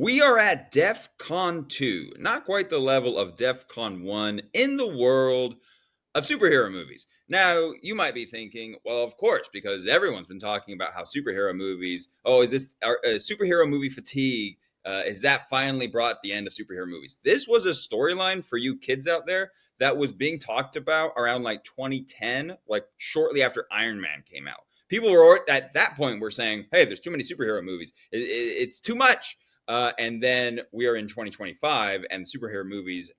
We are at DEF CON 2, not quite the level of DEF CON 1 in the world of superhero movies. Now, you might be thinking, well, of course, because everyone's been talking about how superhero movies, is this superhero movie fatigue? Is that finally brought the end of superhero movies? This was a storyline for you kids out there that was being talked about around like 2010, like shortly after Iron Man came out. People were at that point were saying, hey, there's too many superhero movies. It's too much. And then we are in 2025, and superhero movies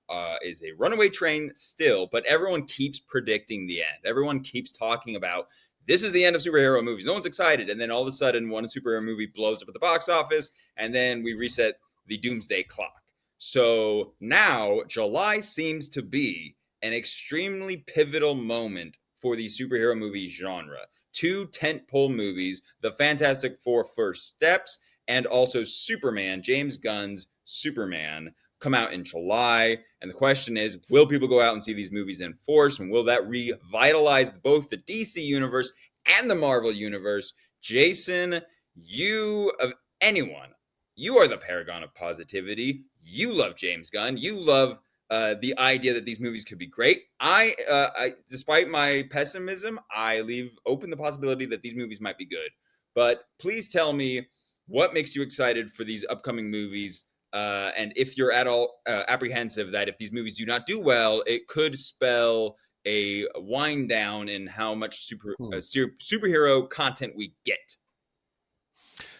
is a runaway train still, but everyone keeps predicting the end. Everyone keeps talking about this is the end of superhero movies. No one's excited. And then all of a sudden, one superhero movie blows up at the box office, and then we reset the doomsday clock. So now, July seems to be an extremely pivotal moment for the superhero movie genre. Two tentpole movies, The Fantastic Four First Steps, and also Superman, James Gunn's Superman, come out in July. And the question is, will people go out and see these movies in force? And will that revitalize both the DC universe and the Marvel universe? Jason, you of anyone, you are the paragon of positivity. You love James Gunn. You love the idea that these movies could be great. I, despite my pessimism, I leave open the possibility that these movies might be good. But please tell me, what makes you excited for these upcoming movies? And if you're at all apprehensive that if these movies do not do well, it could spell a wind down in how much superhero content we get.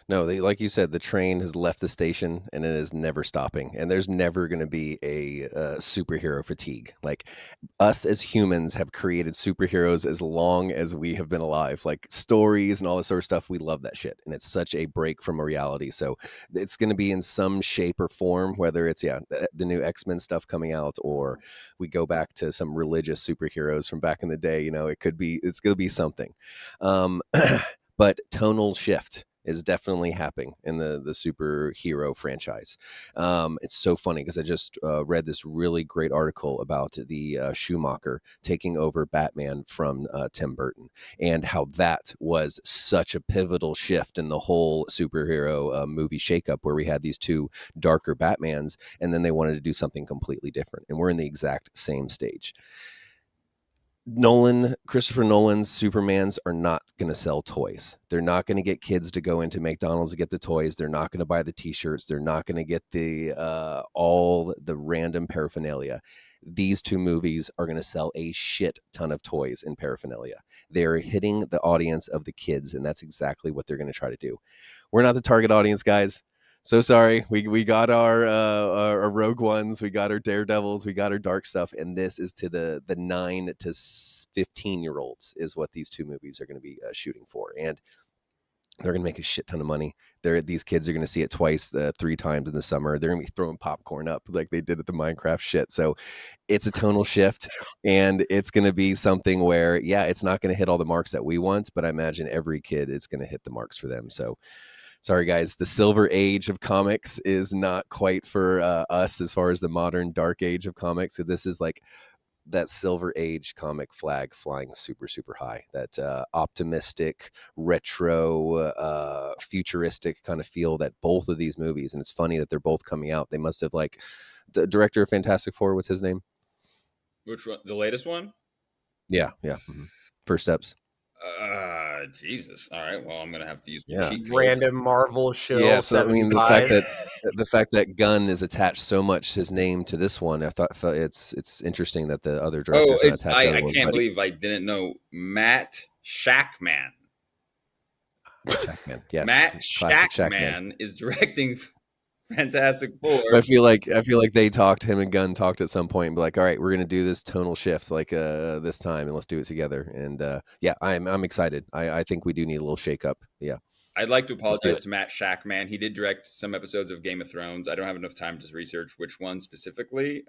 No, like you said, the train has left the station and it is never stopping. And there's never going to be a superhero fatigue. Like, us as humans have created superheroes as long as we have been alive. Like, stories and all this sort of stuff, we love that shit. And it's such a break from a reality. So it's going to be in some shape or form, whether it's the new X-Men stuff coming out, or we go back to some religious superheroes from back in the day. It's going to be something. But tonal shift is definitely happening in the superhero franchise. It's so funny because I just read this really great article about the Schumacher taking over Batman from Tim Burton, and how that was such a pivotal shift in the whole superhero movie shakeup, where we had these two darker Batmans, and then they wanted to do something completely different. And we're in the exact same stage. Christopher Nolan's Supermans are not going to sell toys. They're not going to get kids to go into McDonald's to get the toys. They're not going to buy the t-shirts. They're not going to get the all the random paraphernalia. These two movies are going to sell a shit ton of toys and paraphernalia. They're hitting the audience of the kids, and that's exactly what they're going to try to do. We're not the target audience, guys. So sorry, we got our Rogue Ones, we got our Daredevils, we got our dark stuff, and this is to the 9 to 15-year-olds is what these two movies are going to be shooting for, and they're going to make a shit ton of money. These kids are going to see it twice, 3 times in the summer. They're going to be throwing popcorn up like they did at the Minecraft shit. So it's a tonal shift, and it's going to be something where, it's not going to hit all the marks that we want, but I imagine every kid is going to hit the marks for them. So sorry, guys. The silver age of comics is not quite for us as far as the modern dark age of comics. So this is like that silver age comic flag flying super, super high. That optimistic, retro, futuristic kind of feel that both of these movies, and it's funny that they're both coming out. They must have, like, the director of Fantastic Four, what's his name? Which one? The latest one? Yeah. Mm-hmm. First Steps. Jesus. All right. Well, I'm gonna have to use random Marvel show. Yeah, so I mean, the fact that Gunn is attached so much his name to this one, I thought it's interesting that the other directors are attached. I can't believe I didn't know Matt Shackman. Shackman, yes, Matt Shackman is directing Fantastic Four. I feel like him and Gunn talked at some point and be like, all right, we're going to do this tonal shift like this time, and let's do it together. And I'm excited. I think we do need a little shake up. Yeah. I'd like to apologize to Matt Shackman. He did direct some episodes of Game of Thrones. I don't have enough time to research which one specifically.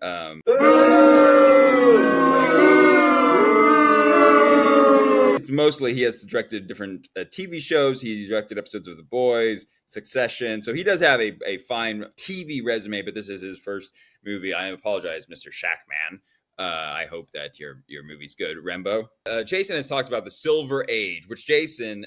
Mostly he has directed different TV shows. He's directed episodes of The Boys, Succession. So he does have a fine TV resume, but this is his first movie. I apologize, Mr. Shackman. I hope that your movie's good. Rembo. Jason has talked about the Silver Age, which, Jason,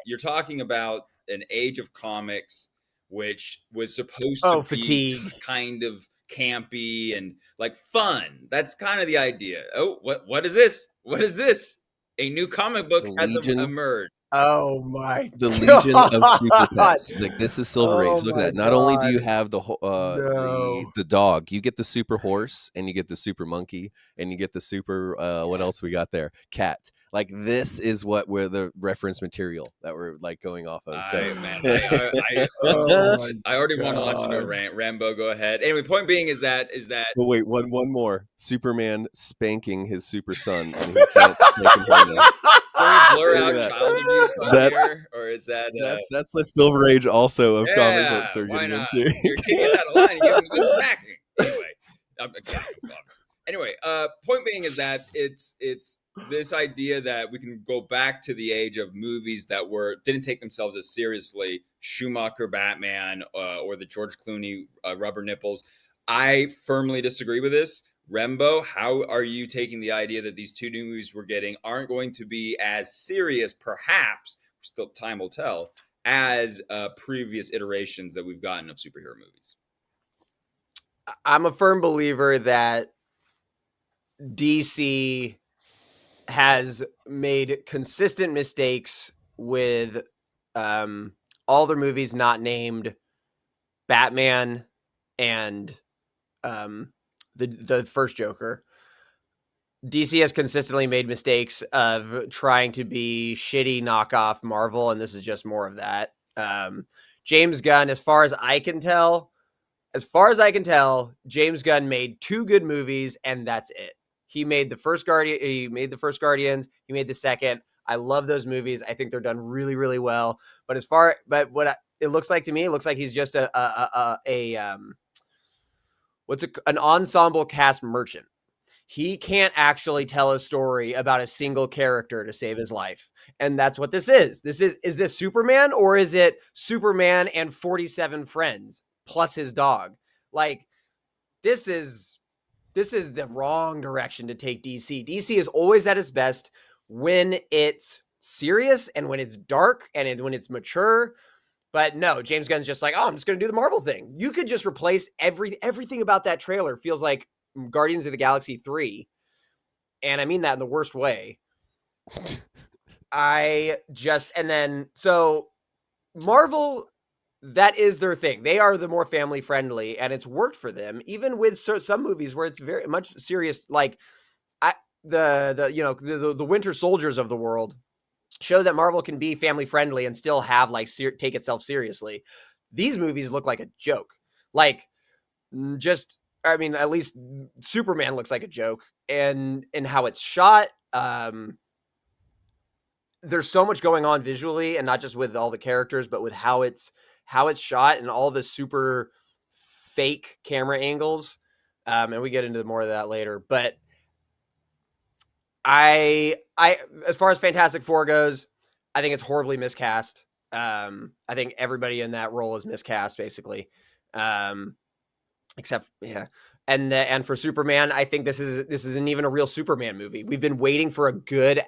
you're talking about an age of comics which was supposed to Oh, be fatigue. kind of campy and like fun. That's kind of the idea. Oh, what is this? What is this? A new comic book The has Legion, emerged. Oh my the Legion of Super god. Pets. Like this is Silver Age. Oh Look at my that. Not only do god. you have the No. the dog, you get the super horse, and you get the super monkey, and you get the super what else we got there? Cat. Like this is what we're the reference material that we're like going off of. So Oh my I already want to launch into a god. rant. Rambo, go ahead. Anyway, point being is that Well, wait, one more. Superman spanking his super son, and he can't spank him hard enough. can we blur Look at out that. child abuse on That's here, or is that that's the Silver Age also of comic yeah? books are Why getting not? into. Your kid gets out of line, you give him a good smacking. Anyway, obviously. Anyway, point being is that it's this idea that we can go back to the age of movies that didn't take themselves as seriously. Schumacher Batman or the George Clooney rubber nipples. I firmly disagree with this. Rembo, how are you taking the idea that these two new movies we're getting aren't going to be as serious, perhaps, still time will tell, as previous iterations that we've gotten of superhero movies? I'm a firm believer that DC has made consistent mistakes with all their movies not named Batman and the first Joker. DC has consistently made mistakes of trying to be shitty knockoff Marvel, and this is just more of that. James Gunn, as far as I can tell, James Gunn made two good movies, and that's it. He made the first Guardian. He made the first Guardians. He made the second. I love those movies. I think they're done really, really well. But it looks like to me, it looks like he's just an ensemble cast merchant. He can't actually tell a story about a single character to save his life. And that's what this is. Is this Superman, or is it Superman and 47 friends plus his dog? Like, this is the wrong direction to take DC. DC is always at its best when it's serious and when it's dark and when it's mature. But no, James Gunn's just like, oh, I'm just going to do the Marvel thing. You could just replace everything about that trailer feels like Guardians of the Galaxy 3. And I mean that in the worst way. So Marvel, that is their thing. They are the more family friendly, and it's worked for them, even with some movies where it's very much serious. Like the Winter Soldiers of the world show that Marvel can be family friendly and still have take itself seriously. These movies look like a joke. Like at least Superman looks like a joke, and how it's shot. There's so much going on visually, and not just with all the characters, but with how it's shot and all the super fake camera angles. And we get into more of that later. But I as far as Fantastic Four goes, I think it's horribly miscast. I think everybody in that role is miscast, basically. Except and for Superman, I think this isn't even a real Superman movie. We've been waiting for a good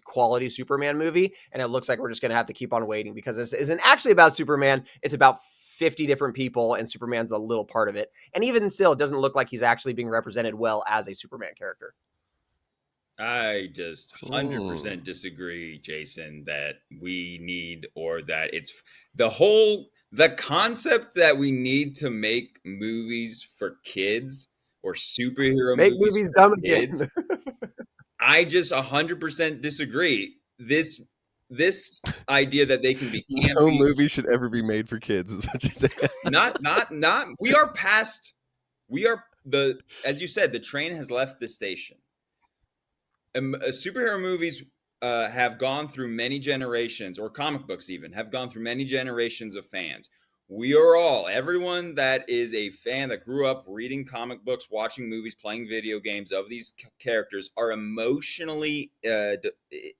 quality Superman movie, and it looks like we're just going to have to keep on waiting, because this isn't actually about Superman. It's about 50 different people, and Superman's a little part of it. And even still, it doesn't look like he's actually being represented well as a Superman character. I just 100% disagree, Jason, that we need, or that it's the concept that we need to make movies for kids or superhero Make movies dumb again. I just 100% disagree. This idea that they can be campy. No movie should ever be made for kids, is what you say. Not. As you said, the train has left the station. Superhero movies have gone through many generations, or comic books even, have gone through many generations of fans. Everyone that is a fan that grew up reading comic books, watching movies, playing video games of these characters, are emotionally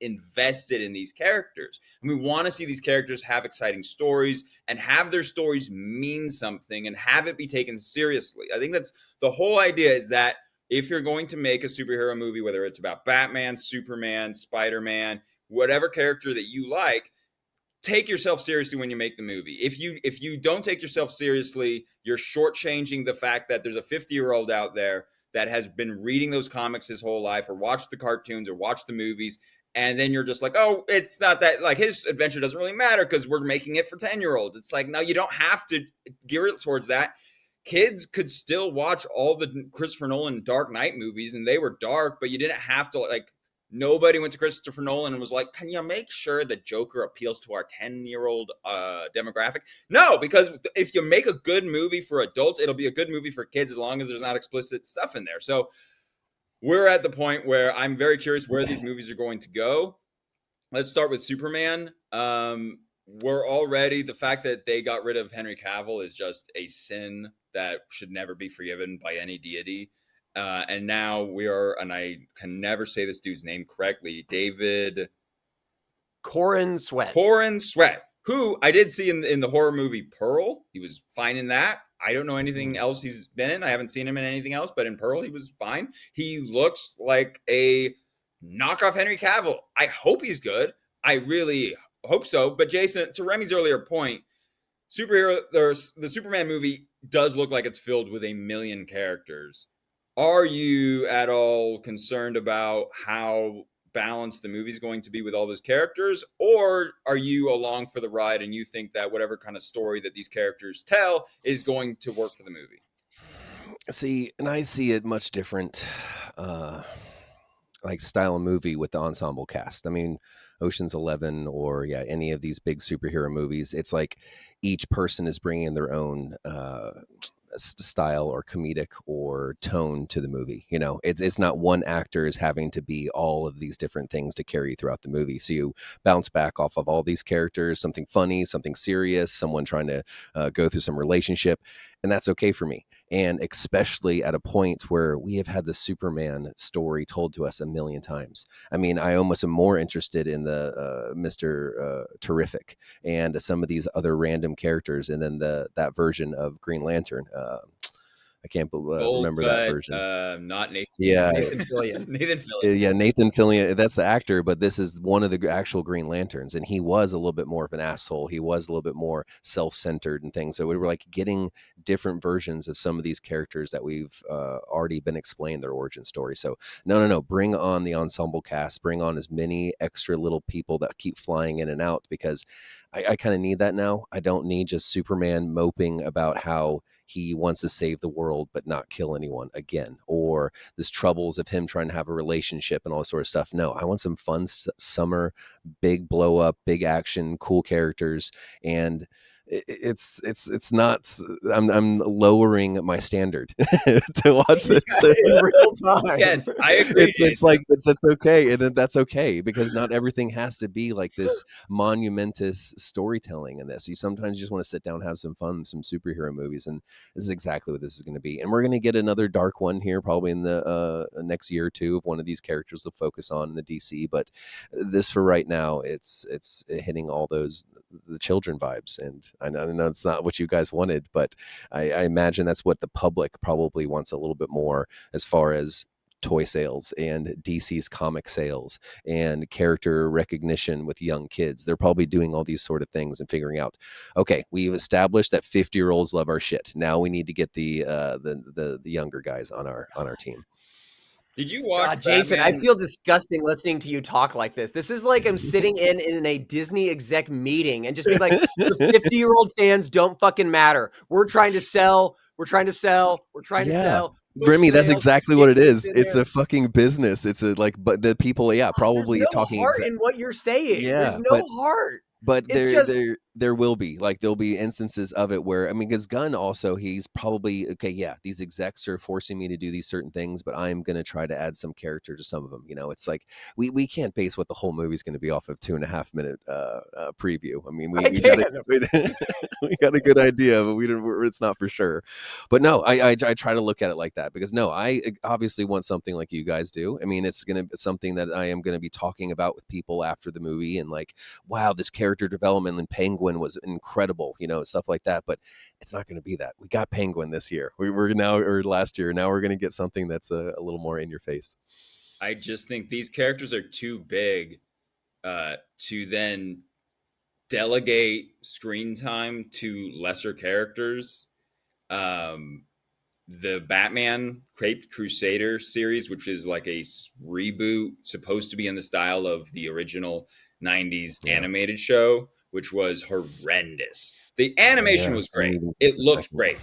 invested in these characters. And we want to see these characters have exciting stories and have their stories mean something and have it be taken seriously. I think that's the whole idea, is that if you're going to make a superhero movie, whether it's about Batman, Superman, Spider-Man, whatever character that you like, take yourself seriously when you make the movie. If you don't take yourself seriously, you're shortchanging the fact that there's a 50-year-old out there that has been reading those comics his whole life, or watched the cartoons, or watched the movies, and then you're just like, oh, it's not that, like, his adventure doesn't really matter because we're making it for 10-year-olds. It's like, no, you don't have to gear it towards that. Kids could still watch all the Christopher Nolan Dark Knight movies, and they were dark, but you didn't have to, like, nobody went to Christopher Nolan and was like, can you make sure the Joker appeals to our 10-year-old demographic? No, because if you make a good movie for adults, it'll be a good movie for kids as long as there's not explicit stuff in there. So we're at the point where I'm very curious where these movies are going to go. Let's start with Superman. We're already, the fact that they got rid of Henry Cavill is just a sin that should never be forgiven by any deity. And now we are, and I can never say this dude's name correctly, David Corran Sweat. Corran Sweat, who I did see in the horror movie Pearl. He was fine in that. I don't know anything else he's been in. I haven't seen him in anything else, but in Pearl, he was fine. He looks like a knockoff Henry Cavill. I hope he's good. I really hope so. But Jason, to Remy's earlier point, the Superman movie does look like it's filled with a million characters. Are you at all concerned about how balanced the movie's going to be with all those characters, or are you along for the ride and you think that whatever kind of story that these characters tell is going to work for the movie? See, and I see it much different, like style of movie with the ensemble cast. I mean, Ocean's 11 or any of these big superhero movies, it's like each person is bringing their own style or comedic or tone to the movie. You know, it's not one actor is having to be all of these different things to carry throughout the movie. So you bounce back off of all these characters, something funny, something serious, someone trying to go through some relationship, and that's okay for me. And especially at a point where we have had the Superman story told to us a million times. I mean, I almost am more interested in the Mr. Terrific and some of these other random characters, and then that version of Green Lantern. I can't remember that version. Not Nathan. Yeah, Nathan Fillion. Nathan Fillion. Yeah, Nathan Fillion. That's the actor, but this is one of the actual Green Lanterns, and he was a little bit more of an asshole. He was a little bit more self-centered and things. So we were like getting different versions of some of these characters that we've already been explained their origin story. So no. Bring on the ensemble cast. Bring on as many extra little people that keep flying in and out, because I kind of need that now. I don't need just Superman moping about how he wants to save the world but not kill anyone again, or this troubles of him trying to have a relationship and all this sort of stuff. No, I want some fun summer, big blow up, big action, cool characters. And it's not, I'm lowering my standard to watch this in real time. Yes, I agree. It's like that's okay, and that's okay, because not everything has to be like this monumentous storytelling in this. You sometimes just want to sit down, have some fun, some superhero movies, and this is exactly what this is going to be. And we're going to get another dark one here probably in the next year or two of one of these characters to focus on in the DC. But this for right now, it's hitting all those the children vibes, and I know it's not what you guys wanted, but I imagine that's what the public probably wants a little bit more, as far as toy sales and DC's comic sales and character recognition with young kids. They're probably doing all these sort of things and figuring out, okay, we've established that 50-year-olds love our shit. Now we need to get the younger guys on our team. Did you watch God, Jason, I feel disgusting listening to you talk like this. This is like I'm sitting in a Disney exec meeting and just be like, the 50-year-old fans don't fucking matter. We're trying to sell. We're trying to sell. We're trying to sell. Remy, that's exactly what it is. It's a fucking business. It's a but the people, probably there's no talking heart in what you're saying. Yeah, there's no heart. But there will be, like, there'll be instances of it where, I mean, because Gunn also, he's probably, okay, yeah, these execs are forcing me to do these certain things, but I'm going to try to add some character to some of them. You know, it's like, we can't base what the whole movie is going to be off of 2.5 minute preview. I mean, we got a good idea, but it's not for sure. But no, I try to look at it like that, because no, I obviously want something like you guys do. I mean, it's going to be something that I am going to be talking about with people after the movie, and like, wow, this character development in Penguin was incredible, stuff like that. But it's not going to be that. We got Penguin this year. We're now, or last year. Now we're going to get something that's a little more in your face. I just think these characters are too big to then delegate screen time to lesser characters. The Batman Caped Crusader series, which is like a reboot, supposed to be in the style of the original 90s Yeah. animated show, which was horrendous. The Oh, animation yeah. was I didn't great. even see It the looked second. great.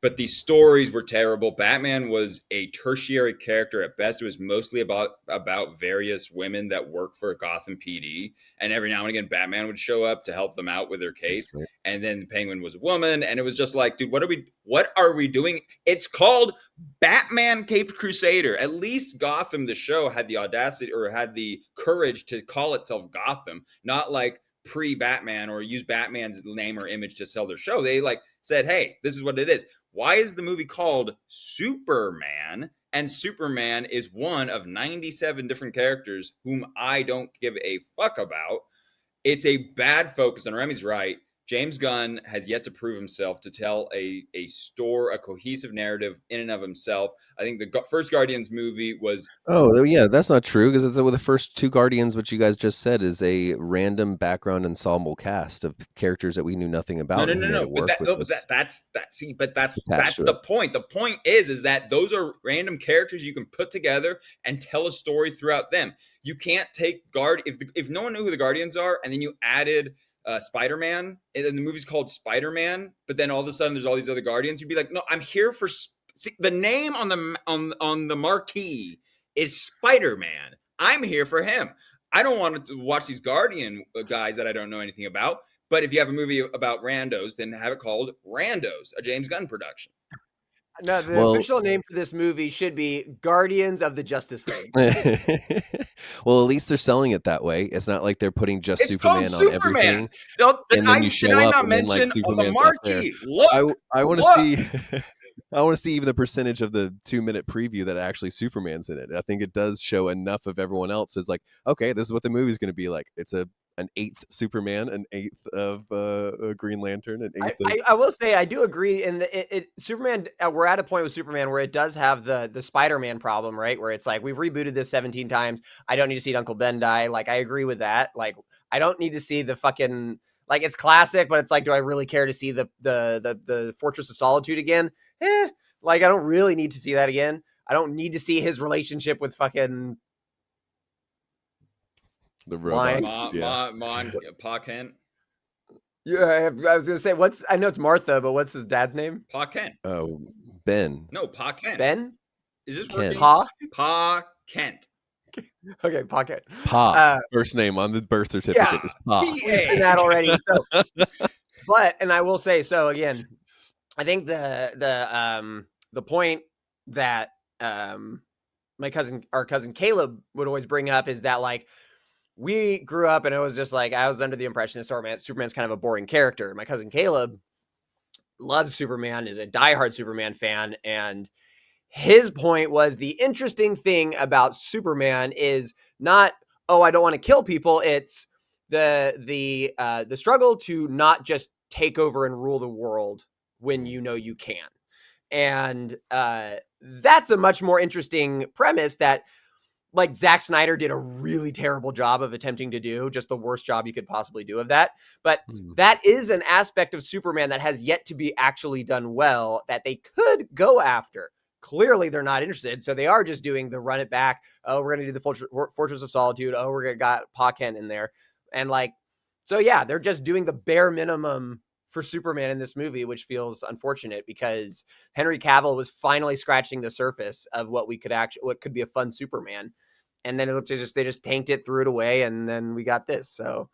But the stories were terrible. Batman was a tertiary character at best. It was mostly about various women that work for Gotham PD, and every now and again, Batman would show up to help them out with their case. Right. And then the Penguin was a woman, and it was just like, dude, what are we doing? It's called Batman Caped Crusader. At least Gotham, the show, had the audacity or had the courage to call itself Gotham, not like pre-Batman or use Batman's name or image to sell their show. They like said, hey, this is what it is. Why is the movie called Superman? And Superman is one of 97 different characters whom I don't give a fuck about. It's a bad focus, and Remy's right. James Gunn has yet to prove himself to tell a cohesive narrative in and of himself. I think the first Guardians movie was. Oh, yeah, that's not true because the first two Guardians, which you guys just said, is a random background ensemble cast of characters that we knew nothing about and who made it But work with that's attached to the it. point. The point is that those are random characters you can put together and tell a story throughout them. You can't take if no one knew who the Guardians are, and then you added Spider-Man, and the movie's called Spider-Man, but then all of a sudden there's all these other Guardians. You'd be like, no, I'm here for the name on the marquee is Spider-Man. I'm here for him. I don't want to watch these Guardian guys that I don't know anything about. But if you have a movie about randos, then have it called Randos, a James Gunn production. No, the official name for this movie should be Guardians of the Justice League. Well, at least they're selling it that way. It's not like they're putting just It's Superman called on everything. Superman. And then you show up and then like mention on the Superman's not there. marquee? Look, I want to see I want to see even the percentage of the 2-minute preview that actually Superman's in it. I think it does show enough of everyone else as like, okay, this is what the movie's going to be like. It's an eighth Superman, an eighth of Green Lantern, an eighth. I will say I do agree. In Superman, we're at a point with Superman where it does have the Spider-Man problem, right? Where it's like we've rebooted this 17 times. I don't need to see Uncle Ben die. Like I agree with that. Like I don't need to see the fucking like it's classic, but it's like, do I really care to see the Fortress of Solitude again? Like I don't really need to see that again. I don't need to see his relationship with fucking the robots. Pa Kent. Yeah, I was gonna say I know it's Martha, but what's his dad's name? Pa Kent. Oh, Ben. No, Pa Kent. Ben? Is this Kent. working? Pa Kent. Okay, Pa Kent. Pa. First name on the birth certificate is Pa. We've seen that already. So, and I will say, so again, I think the point that our cousin Caleb would always bring up is that like we grew up and it was just like I was under the impression that Superman's kind of a boring character. My cousin Caleb loves Superman, is a diehard Superman fan, and his point was the interesting thing about Superman is not, oh, I don't want to kill people. It's the struggle to not just take over and rule the world when you know you can. And that's a much more interesting premise that like Zack Snyder did a really terrible job of attempting to do, just the worst job you could possibly do of that. But that is an aspect of Superman that has yet to be actually done well that they could go after. Clearly, they're not interested. So they are just doing the run it back. Oh, we're going to do the Fortress of Solitude. Oh, we're going to got Pa Kent in there. And like, so yeah, they're just doing the bare minimum for Superman in this movie, which feels unfortunate because Henry Cavill was finally scratching the surface of what could be a fun Superman. And then it looked they just tanked it, threw it away, and then we got this. So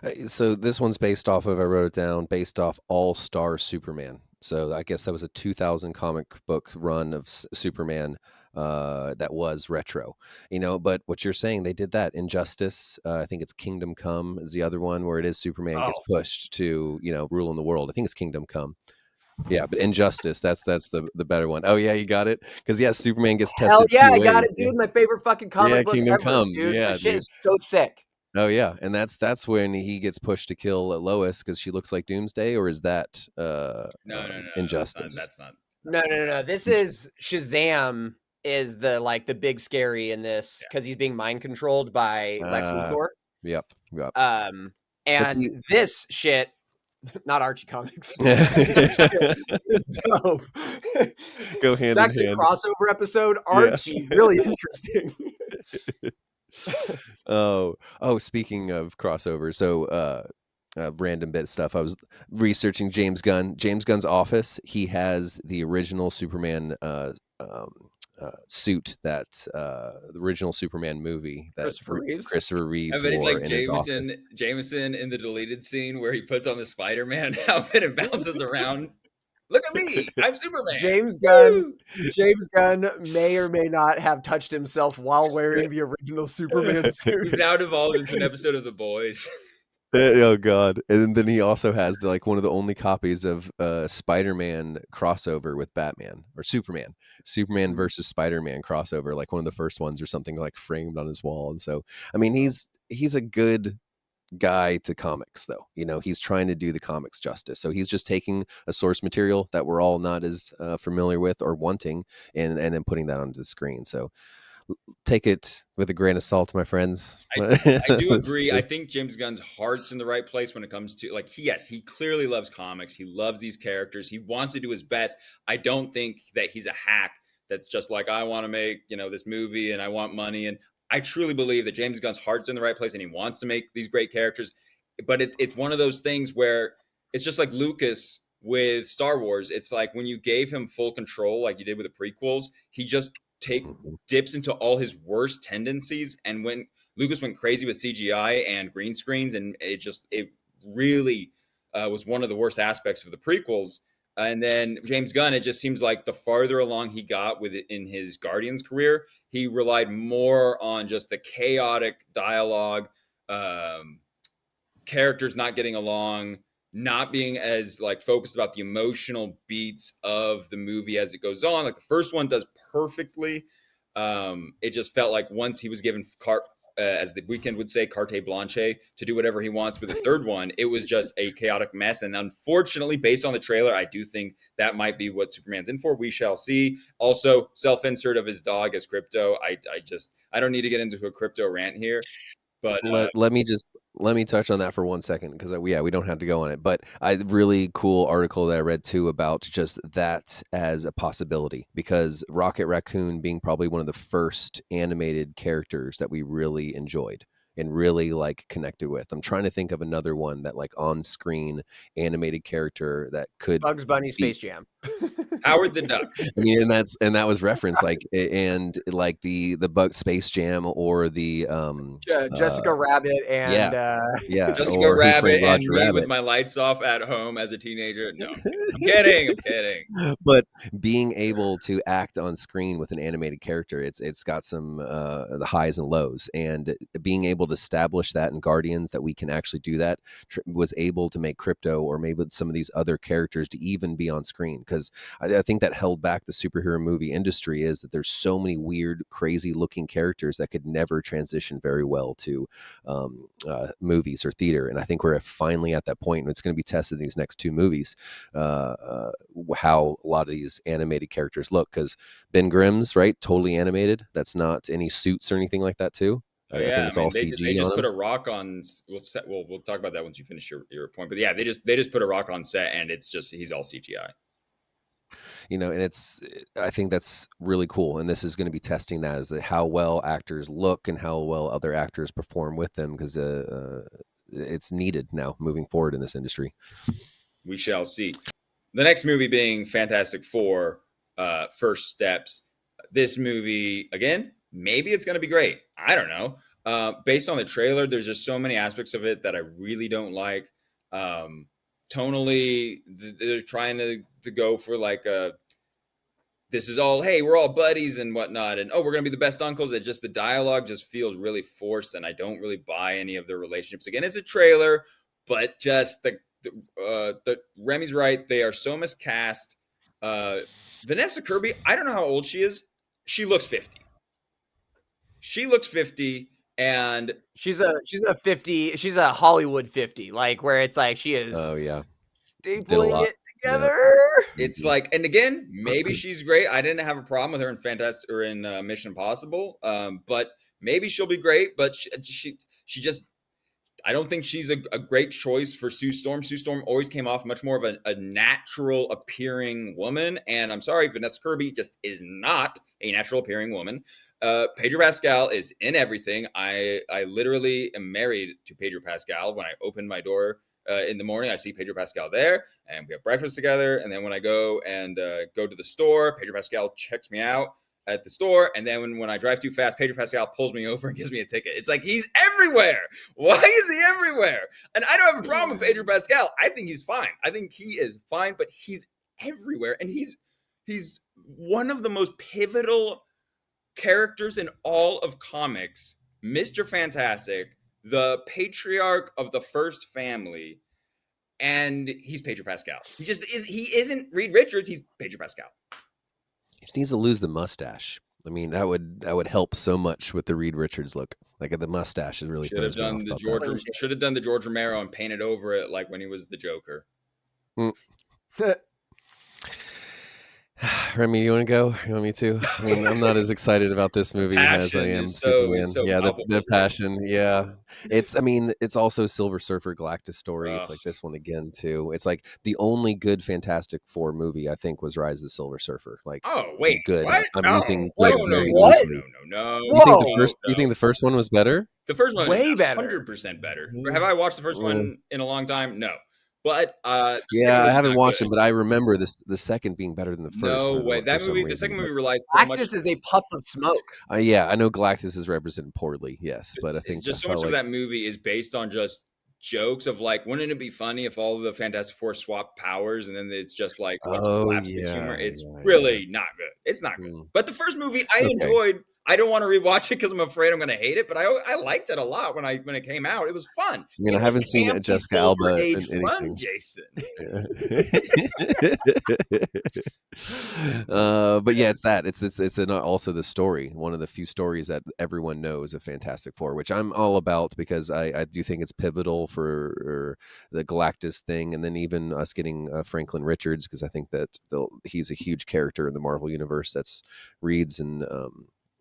this one's based off of, I wrote it down, based off All-Star Superman. So I guess that was a 2000 comic book run of Superman that was retro, but what you're saying, they did that. Injustice, I think it's Kingdom Come is the other one where it is Superman gets pushed to, ruling the world. I think it's Kingdom Come. Yeah, but Injustice, that's the better one. Oh yeah, you got it? Because Superman gets tested. Hell yeah, I got it, dude. My favorite fucking comic book Kingdom ever, Come. dude. Yeah, that shit is so sick. Oh yeah, and that's when he gets pushed to kill Lois because she looks like Doomsday, or is that no, Injustice? That's not. No. This is Shazam is the big scary in this because he's being mind controlled by Lex Luthor. Yep. And see, this shit, not Archie comics, this shit is dope. go This is hand in actually a hand. crossover episode. Yeah. Archie, really interesting. Oh, speaking of crossover, so random bit stuff. I was researching James Gunn. James Gunn's office. He has the original Superman suit that the original Superman movie that Christopher Reeves. Christopher I Reeves bet he's wore like in his office. Jameson in the deleted scene where he puts on the Spider-Man outfit and bounces around. Look at me, I'm Superman. James Gunn. Woo! James Gunn may or may not have touched himself while wearing the original Superman suit. He's now devolved into an episode of The Boys. Oh God! And then he also has one of the only copies of Spider-Man crossover with Batman or Superman Mhm. versus Spider-Man crossover, like one of the first ones or something, like framed on his wall. And so, I mean, he's a good guy to comics, though. He's trying to do the comics justice. So he's just taking a source material that we're all not as familiar with or wanting, and then putting that onto the screen. So take it with a grain of salt, my friends. I do agree. I think James Gunn's heart's in the right place when it comes to yes, he clearly loves comics. He loves these characters. He wants to do his best. I don't think that he's a hack that's just like, I want to make, this movie and I want money. And I truly believe that James Gunn's heart's in the right place and he wants to make these great characters. But it's one of those things where it's just like Lucas with Star Wars. It's like when you gave him full control, like you did with the prequels, he just dips into all his worst tendencies. And when Lucas went crazy with CGI and green screens, and it really was one of the worst aspects of the prequels. And then James Gunn, it just seems like the farther along he got with it in his Guardians career, he relied more on just the chaotic dialogue, characters not getting along, not being as focused about the emotional beats of the movie as it goes on. Like the first one does perfectly. It just felt like once he was given as the Weeknd would say, carte blanche to do whatever he wants with the third one, it was just a chaotic mess. And unfortunately, based on the trailer, I do think that might be what Superman's in for. We shall see. Also, self-insert of his dog as Crypto. I don't need to get into a crypto rant here, but let me touch on that for 1 second, because we don't have to go on it, but really cool article that I read too about just that as a possibility, because Rocket Raccoon being probably one of the first animated characters that we really enjoyed and really connected with. I'm trying to think of another one that on screen animated character that could Bugs Bunny Space Jam. Howard the Duck. I mean, and that was referenced the Bug Space Jam or the Jessica Rabbit and Jessica or Who Rabbit Framed and Roger me with Rabbit. my lights off at home as a teenager. No, I'm kidding. I'm kidding. But being able to act on screen with an animated character, it's got some the highs and lows, and being able to establish that in Guardians that we can actually do that was able to make Crypto or maybe some of these other characters to even be on screen, because I think that held back the superhero movie industry is that there's so many weird, crazy looking characters that could never transition very well to movies or theater. And I think we're finally at that point, and it's going to be tested in these next two movies, how a lot of these animated characters look. Because Ben Grimm's, right, totally animated. That's not any suits or anything like that too. Oh, I think it's all CG. They just on put him. a rock on. We'll talk about that once you finish your point. But yeah, they just put a rock on set, and it's just he's all CGI. And I think that's really cool. And this is going to be testing that, is that how well actors look and how well other actors perform with them, because it's needed now moving forward in this industry. We shall see. The next movie being Fantastic Four, First Steps. This movie, again, maybe it's going to be great. I don't know. Based on the trailer, there's just so many aspects of it that I really don't like. Tonally, they're trying to go for this is all, hey, we're all buddies and whatnot, and we're gonna be the best uncles. It just, the dialogue just feels really forced, and I don't really buy any of their relationships. Again, it's a trailer, but just the Remy's right, they are so miscast. Vanessa Kirby, I don't know how old she is. She looks 50. And she's a 50. She's a Hollywood 50, where it's she is. Oh yeah, stapling it together. Yeah. It's and again, maybe she's great. I didn't have a problem with her in Fantastic or in Mission Impossible, but maybe she'll be great. But she just, I don't think she's a great choice for Sue Storm. Sue Storm always came off much more of a natural appearing woman. And I'm sorry, Vanessa Kirby just is not a natural appearing woman. Pedro Pascal is in everything. I literally am married to Pedro Pascal. When I open my door in the morning, I see Pedro Pascal there, and we have breakfast together. And then when I go to the store, Pedro Pascal checks me out at the store, and then when I drive too fast, Pedro Pascal pulls me over and gives me a ticket. It's like, he's everywhere. Why is he everywhere? And I don't have a problem with Pedro Pascal. I think he's fine. I think he is fine, but he's everywhere, and he's one of the most pivotal characters in all of comics. Mr. Fantastic, the patriarch of the first family, and he's Pedro Pascal. He just is. He isn't Reed Richards. He's Pedro Pascal. He just needs to lose the mustache. I mean, that would help so much with the Reed Richards look. Like the mustache is really should have done the George Romero and painted over it like when he was the Joker. Remy, you want to go? You want me to? I mean, I'm not as excited about this movie as I am Superman. The passion. Yeah, it's also Silver Surfer Galactus story. It's like this one again too. It's like the only good Fantastic Four movie I think was Rise of the Silver Surfer. Like, oh wait, good. What? I'm using good very what? loosely. No. You think the first one was better? The first one way was better, 100% better. Have I watched the first one in a long time? No. But I haven't watched it, but I remember the second being better than the first. No way. The second movie relies so much. Galactus is a puff of smoke. Yeah, I know Galactus is represented poorly, yes, but I think just so much of that movie is based on just jokes of like, wouldn't it be funny if all of the Fantastic Four swap powers, and then it's just like humor. It's really not good. It's not good. But the first movie I enjoyed. I don't want to rewatch it because I'm afraid I'm going to hate it, but I liked it a lot when it came out. It was fun. I mean, I haven't seen Jessica Alba in anything. Fun, Jason. But yeah, it's that. It's also the story. One of the few stories that everyone knows of Fantastic Four, which I'm all about because I do think it's pivotal for the Galactus thing, and then even us getting Franklin Richards, because I think that he's a huge character in the Marvel universe. That's Reed's and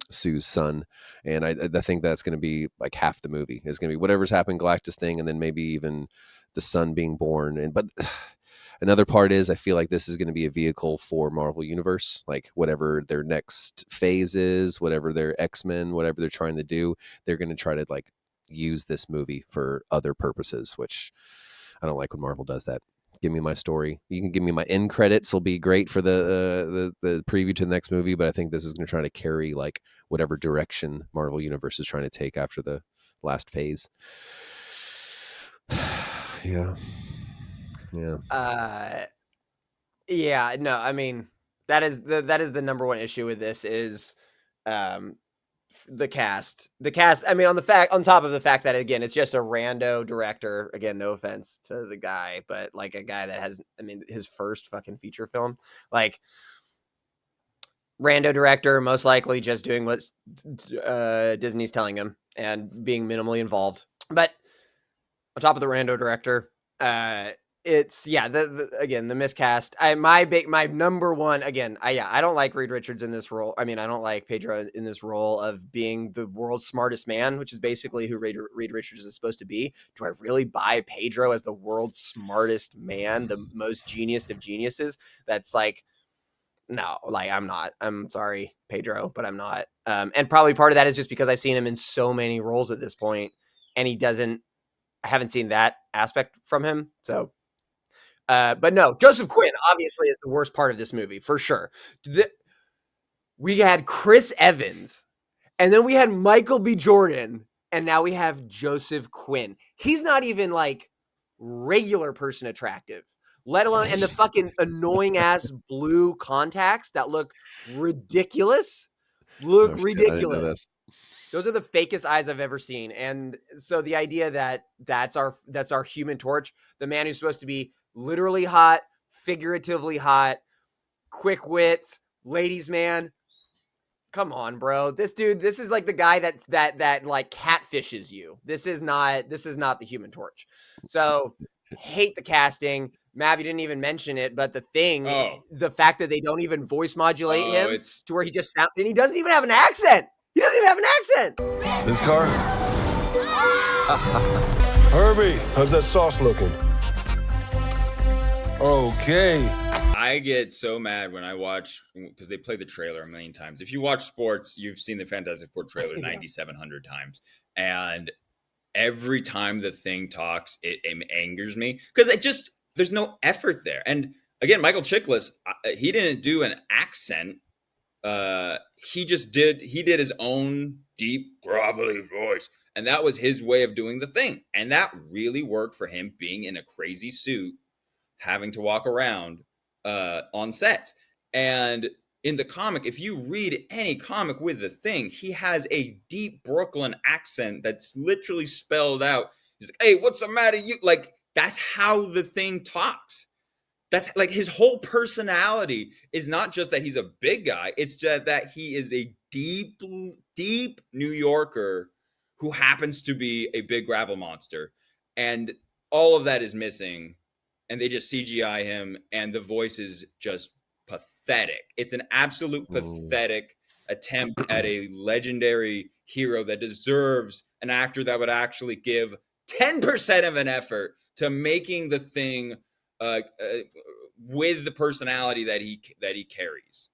Sue's son, and I think that's going to be like half the movie is going to be whatever's happened Galactus thing, and then maybe even the son being born. But another part is I feel like this is going to be a vehicle for Marvel Universe, like whatever their next phase is, whatever their X-Men, whatever they're trying to do, they're going to try to like use this movie for other purposes, which I don't like when Marvel does that. Give me my story. You can give me my end credits. Will be great for the preview to the next movie, but I think this is going to try to carry like whatever direction Marvel Universe is trying to take after the last phase. Yeah. No, I mean, that is the number one issue with this is the cast. I mean, on top of the fact that again it's just a rando director. Again, no offense to the guy, but like a guy that has, I mean, his first fucking feature film, like rando director, most likely just doing what Disney's telling him and being minimally involved. But on top of the rando director, it's the miscast. My number one again. I don't like Reed Richards in this role. I mean, I don't like Pedro in this role of being the world's smartest man, which is basically who Reed Richards is supposed to be. Do I really buy Pedro as the world's smartest man, the most genius of geniuses? That's like, no, like I'm not. I'm sorry, Pedro, but I'm not. And probably part of that is just because I've seen him in so many roles at this point, and I haven't seen that aspect from him. So. But no, Joseph Quinn obviously is the worst part of this movie for sure. We had Chris Evans, and then we had Michael B. Jordan, and now we have Joseph Quinn. He's not even like regular person attractive, let alone, and the fucking annoying ass blue contacts that look ridiculous. Ridiculous. Those are the fakest eyes I've ever seen. And so the idea that that's our Human Torch, the man who's supposed to be literally hot, figuratively hot, quick wits, ladies man. Come on, bro. This is like the guy that like catfishes you. This is not the Human Torch. So hate the casting. Mav, you didn't even mention it, but the fact that they don't even voice modulate him to where he just sounds, and he doesn't even have an accent. He doesn't even have an accent. This car? Herbie, how's that sauce looking? Okay. I get so mad when I watch, because they play the trailer a million times. If you watch sports, you've seen the Fantastic Four trailer 9,700 times. And every time the Thing talks, it angers me because there's no effort there. And again, Michael Chiklis, he didn't do an accent. He did his own deep, gravelly voice. And that was his way of doing the Thing. And that really worked for him being in a crazy suit, having to walk around on sets. And in the comic, if you read any comic with the Thing, he has a deep Brooklyn accent that's literally spelled out. He's like, "Hey, what's the matter? You like that's how the Thing talks." That's like his whole personality is not just that he's a big guy, it's just that he is a deep, deep New Yorker who happens to be a big gravel monster. And all of that is missing. And they just CGI him, and the voice is just pathetic. It's an absolute pathetic attempt at a legendary hero that deserves an actor that would actually give 10% of an effort to making the Thing with the personality that he carries.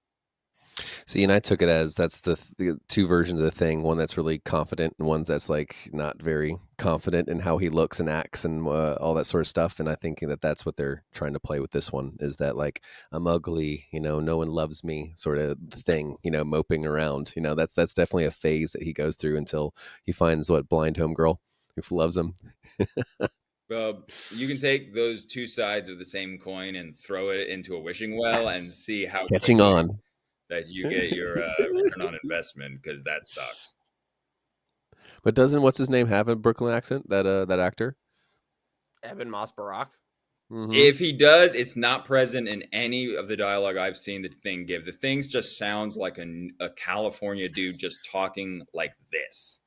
See, and I took it as that's the two versions of the Thing. One that's really confident, and one that's like not very confident in how he looks and acts and all that sort of stuff. And I think that that's what they're trying to play with this one, is that like, I'm ugly, no one loves me sort of thing, moping around. That's definitely a phase that he goes through until he finds blind homegirl who loves him. You can take those two sides of the same coin and throw it into a wishing well and see how catching on that you get your return on investment, because that sucks. But doesn't what's his name have a Brooklyn accent? That actor, Evan Moss Barack. Mm-hmm. If he does, it's not present in any of the dialogue I've seen the Thing give. The Thing just sounds like a California dude just talking like this.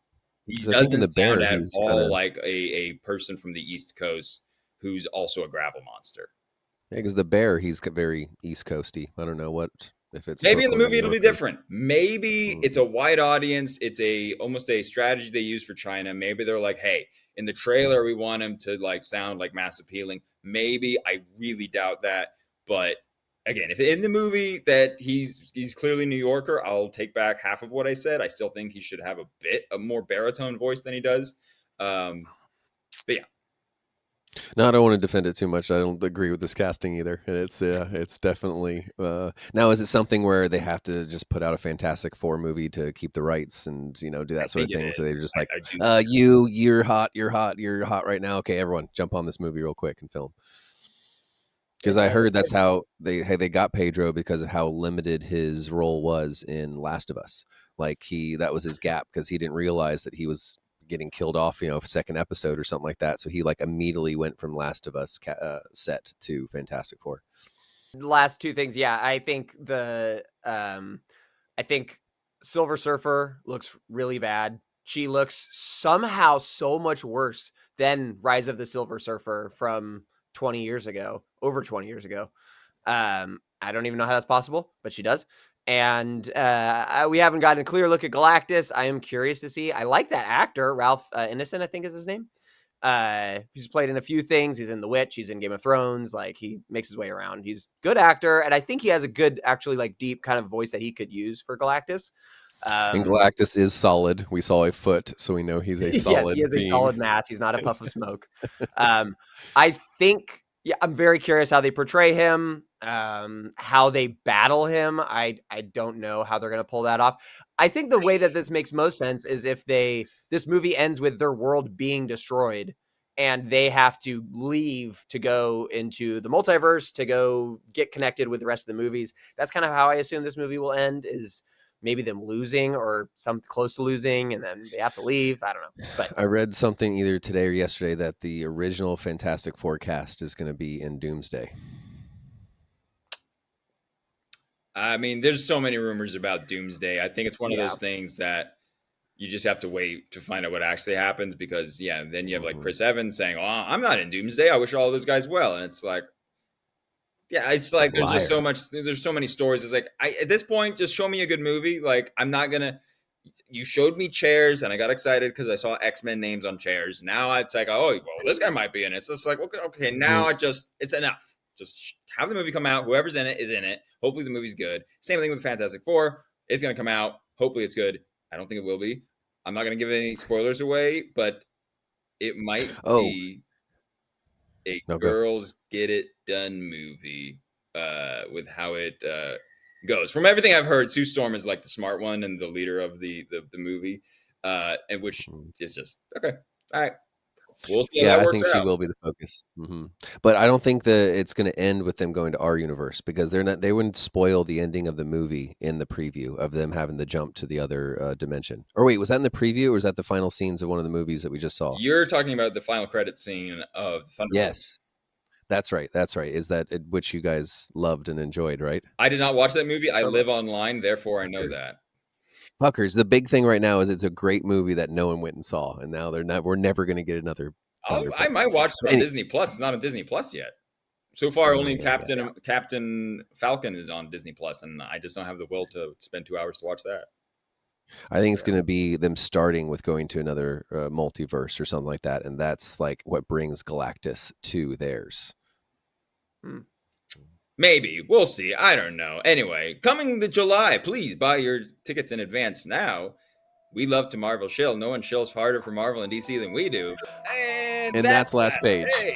He doesn't sound at all like a person from the East Coast who's also a gravel monster. Yeah, because the Bear, he's very East Coasty. I don't know if it's maybe in the movie it'll be different. Maybe it's a wide audience. It's almost a strategy they use for China. Maybe they're like, hey, in the trailer we want him to like sound like mass appealing. Maybe. I really doubt that. But again, if in the movie that he's clearly New Yorker, I'll take back half of what I said. I still think he should have a more baritone voice than he does. But yeah. No, I don't want to defend it too much. I don't agree with this casting either. It's definitely now. Is it something where they have to just put out a Fantastic Four movie to keep the rights and do that sort of thing? So they're just like, you're hot right now. Okay, everyone, jump on this movie real quick and film. Because I heard that's how they got Pedro, because of how limited his role was in Last of Us. Like that was his gap, because he didn't realize that he was getting killed off, second episode or something like that. So he like immediately went from Last of Us set to Fantastic Four. Last two things, yeah. I think I think Silver Surfer looks really bad. She looks somehow so much worse than Rise of the Silver Surfer from 20 years ago, over 20 years ago. I don't even know how that's possible, but she does. And we haven't gotten a clear look at Galactus. I am curious to see. I like that actor, Ralph Ineson, I think is his name. He's played in a few things. He's in The Witch. He's in Game of Thrones. Like, he makes his way around. He's a good actor, and I think he has a good, actually, like, deep kind of voice that he could use for Galactus. And Galactus is solid. We saw a foot, so we know he's a solid. Yes, he is a solid mass. He's not a puff of smoke. I think, I'm very curious how they portray him, how they battle him. I don't know how they're going to pull that off. I think the way that this makes most sense is if this movie ends with their world being destroyed and they have to leave to go into the multiverse to go get connected with the rest of the movies. That's kind of how I assume this movie will end, is maybe them losing or some close to losing, and then they have to leave. I don't know. But I read something either today or yesterday that the original Fantastic Four cast is going to be in Doomsday. I mean, there's so many rumors about Doomsday. I think it's one of those things that you just have to wait to find out what actually happens, because then you have like Chris Evans saying, "Oh, I'm not in Doomsday. I wish all those guys well." And it's like, it's like there's just so much. There's so many stories. It's like, at this point, just show me a good movie. Like, I'm not gonna. you showed me chairs, and I got excited because I saw X-Men names on chairs. Now it's like, oh, well, this guy might be in it. So it's like, okay, now it's enough. Just have the movie come out. Whoever's in it is in it. Hopefully the movie's good. Same thing with Fantastic Four. It's going to come out. Hopefully it's good. I don't think it will be. I'm not going to give any spoilers away, but it might be a girls get it done movie with how it goes. From everything I've heard, Sue Storm is like the smart one and the leader of the movie, and which is just okay. All right, we'll see. Yeah, I think she will be the focus. But I don't think that it's going to end with them going to our universe, because they wouldn't spoil the ending of the movie in the preview of them having the jump to the other dimension. Or wait, was that in the preview, or was that the final scenes of one of the movies that we just saw? You're talking about the final credit scene of Thunderbolts. Yes. That's right. Is that which you guys loved and enjoyed, right? I did not watch that movie. I live online, therefore I know that. Fuckers, the big thing right now is it's a great movie that no one went and saw, and now we're never going to get another. I might watch it on Disney Plus. It's not on Disney Plus yet. So far, only Captain Falcon is on Disney Plus, and I just don't have the will to spend 2 hours to watch that. I think it's going to be them starting with going to another multiverse or something like that, and that's like what brings Galactus to theirs. Maybe. We'll see. I don't know. Anyway, coming to July, please buy your tickets in advance now. We love to Marvel shill. No one shills harder for Marvel and DC than we do. And that's last page. Hey.